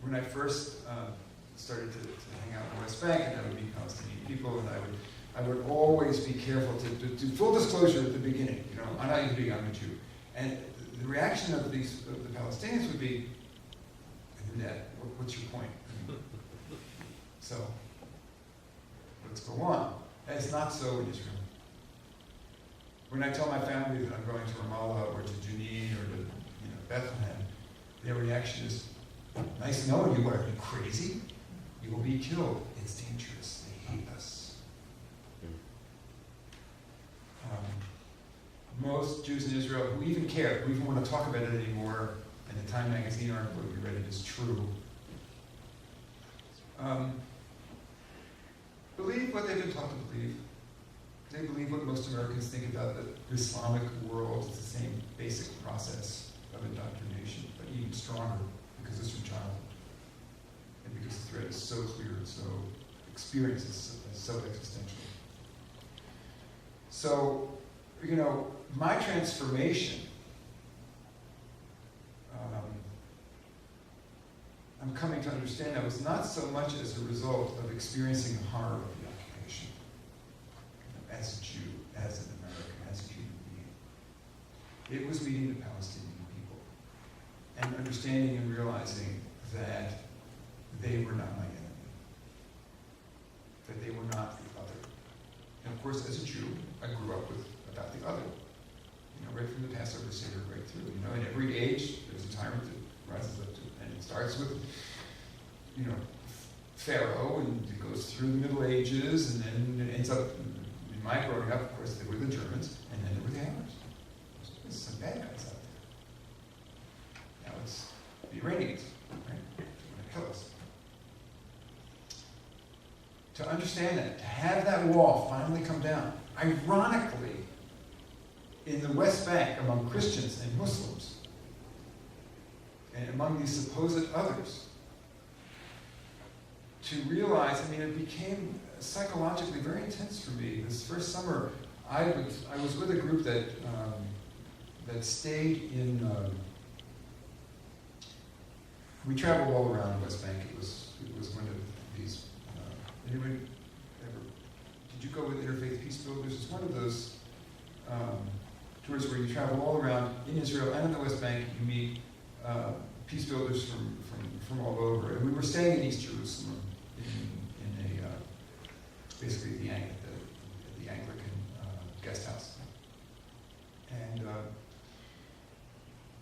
when I first started to hang out in the West Bank, and I would meet Palestinian people, and I would always be careful to do full disclosure at the beginning. You know, I'm not Yehudi, I'm a Jew. And the reaction of the Palestinians would be, Ned, what's your point? So, let's go on. And it's not so in Israel. When I tell my family that I'm going to Ramallah or to Jenin or to Bethlehem, their reaction is, nice knowing you. What, are you crazy? You will be killed. It's dangerous. They hate us. Most Jews in Israel who even care, who even want to talk about it anymore, and the Time magazine article we read it is true, believe what they've been taught to believe. They believe what most Americans think about the Islamic world. It's the same basic process of indoctrination, but even stronger because it's from childhood. And because the threat is so clear and so experienced, it's so existential. So, my transformation, I'm coming to understand that was not so much as a result of experiencing the horror of the occupation, as a Jew, as an American, as a human being. It was meeting the Palestinian people and understanding and realizing that they were not my enemy, that they were not the other. And of course, as a Jew, I grew up with about the other. Right from the Passover Seder right through. In every age, there's a tyrant that rises up to, and it starts with, Pharaoh, and it goes through the Middle Ages, and then it ends up, in my growing up, of course, there were the Germans, and then there were the Arabs. There's some bad guys out there. Now it's the Iranians, right? They're going to kill us. To understand that, to have that wall finally come down, ironically, in the West Bank, among Christians and Muslims, and among these supposed others, to realize, it became psychologically very intense for me. This first summer, I was with a group that stayed in, we traveled all around the West Bank. It was one of these, anybody ever, did you go with Interfaith Peace Builders? It's one of those tours where you travel all around in Israel and in the West Bank. You meet peace builders from all over. And we were staying in East Jerusalem in a basically the Anglican guest house. And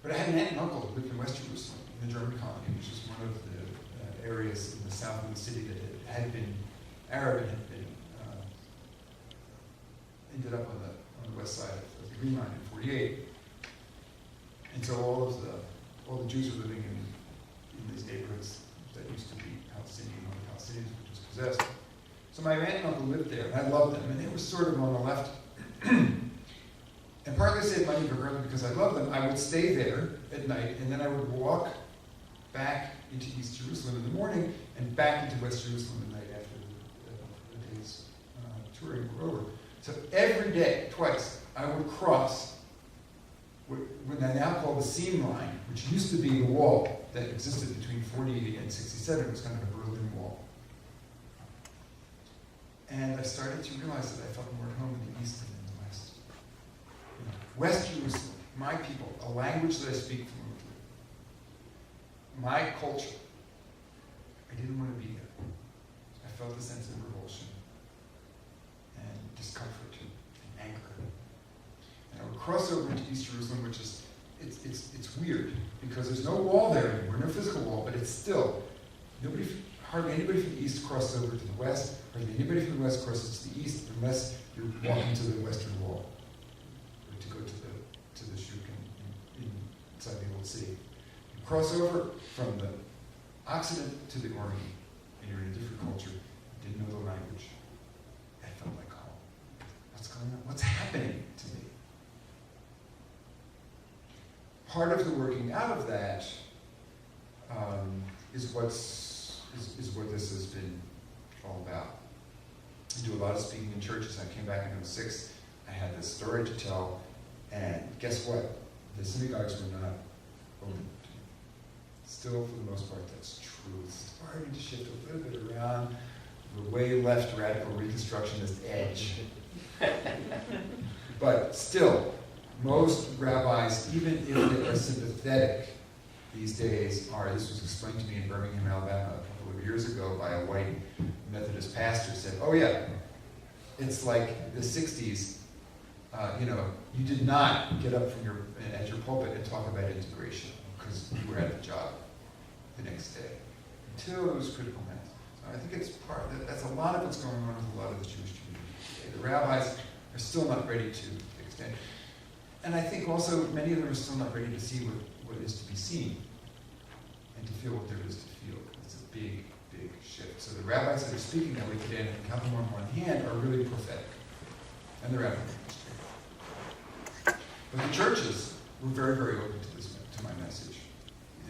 but I had an aunt and uncle who lived in West Jerusalem, in the German colony, which is one of the areas in the south of the city that had been Arab and had been ended up on the west side of the Green Line in '48, and so all the Jews were living in these neighborhoods that used to be Palestinian, or Palestinians were just possessed. So my aunt and uncle lived there, and I loved them, and they were sort of on the left. And partly I saved money, but partly because I loved them, I would stay there at night, and then I would walk back into East Jerusalem in the morning, and back into West Jerusalem at night after the day's touring were over. So every day, twice, I would cross what I now call the seam line, which used to be the wall that existed between 48 and 67. It was kind of a Berlin Wall. And I started to realize that I felt more at home in the East than in the West. West Jerusalem, my people, a language that I speak fluently, my culture, I didn't want to be there. I felt a sense of revulsion and discomfort and anger. And I would cross over into East Jerusalem, which is, it's weird, because there's no wall there anymore, no physical wall, but it's still, hardly anybody from the East crosses over to the West, hardly anybody from the West crosses to the East, unless you're walking to the Western Wall, or to go to the Shuk inside the Old City. You cross over from the Occident to the Orient, and you're in a different culture, didn't know the language. I felt like home. What's going on? What's happening to me? Part of the working out of that is what this has been all about. I do a lot of speaking in churches. I came back in '06. I had this story to tell, and guess what? The synagogues were not open to me. still, for the most part, that's true. It's starting to shift a little bit around the way left radical reconstructionist edge. But still, most rabbis, even if they are sympathetic these days, this was explained to me in Birmingham, Alabama a couple of years ago by a white Methodist pastor, said, oh yeah, it's like the 60s, you did not get up at your pulpit and talk about integration because you were at the job the next day until it was critical mass. So I think it's that's a lot of what's going on with a lot of the Jewish community today. The rabbis are still not ready to extend. And I think also many of them are still not ready to see what is to be seen and to feel what there is to feel. It's a big, big shift. So the rabbis that are speaking that way today, and I can count them on one hand, are really prophetic. And the rabbis. But the churches were very, very open to my message.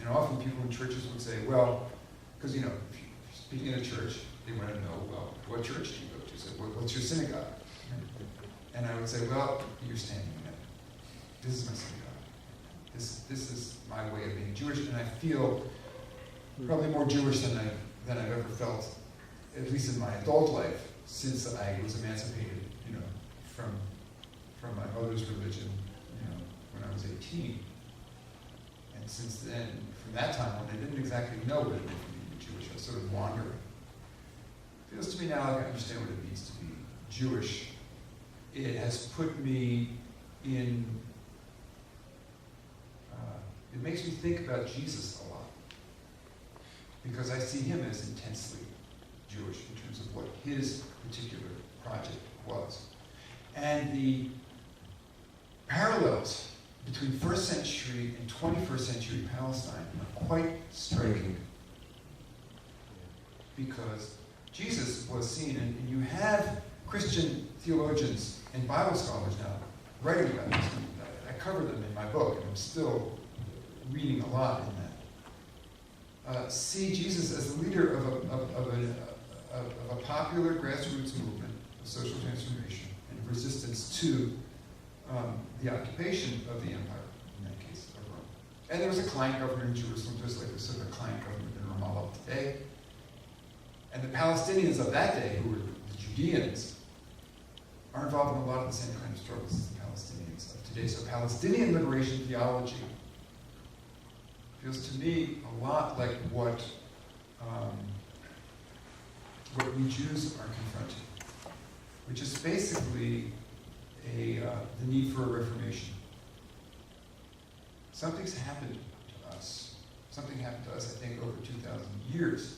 And often people in churches would say, well, because, if you're speaking in a church, they want to know, well, what church do you go to? So, what's your synagogue? And I would say, well, you're standing in it. This is my synagogue. This is my way of being Jewish, and I feel probably more Jewish than I've ever felt, at least in my adult life, since I was emancipated, from my mother's religion, when I was 18. And since then, from that time on, I didn't exactly know what it meant to be Jewish. I was sort of wandering. It feels to me now like I understand what it means to be Jewish. It has put me in, it makes me think about Jesus a lot. Because I see him as intensely Jewish in terms of what his particular project was. And the parallels between first century and 21st century Palestine are quite striking. Because Jesus was seen, and you have Christian theologians and Bible scholars now writing about this. I cover them in my book, and I'm still reading a lot in that. See Jesus as the leader of a popular grassroots movement of social transformation and resistance to the occupation of the empire, in that case, of Rome. And there was a client government in Jerusalem, just like there's sort of a client government in Ramallah today. And the Palestinians of that day, who were the Judeans, are involved in a lot of the same kind of struggles as the Palestinians of today. So Palestinian liberation theology feels to me a lot like what we Jews are confronting, which is basically the need for a reformation. Something's happened to us. Something happened to us, I think, over 2,000 years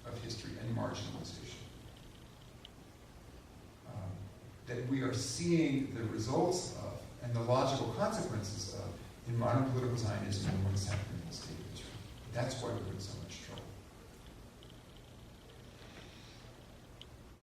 of history and marginalization. That we are seeing the results of and the logical consequences of in modern political Zionism and what is happening in the state of Israel. That's why we're in so much trouble.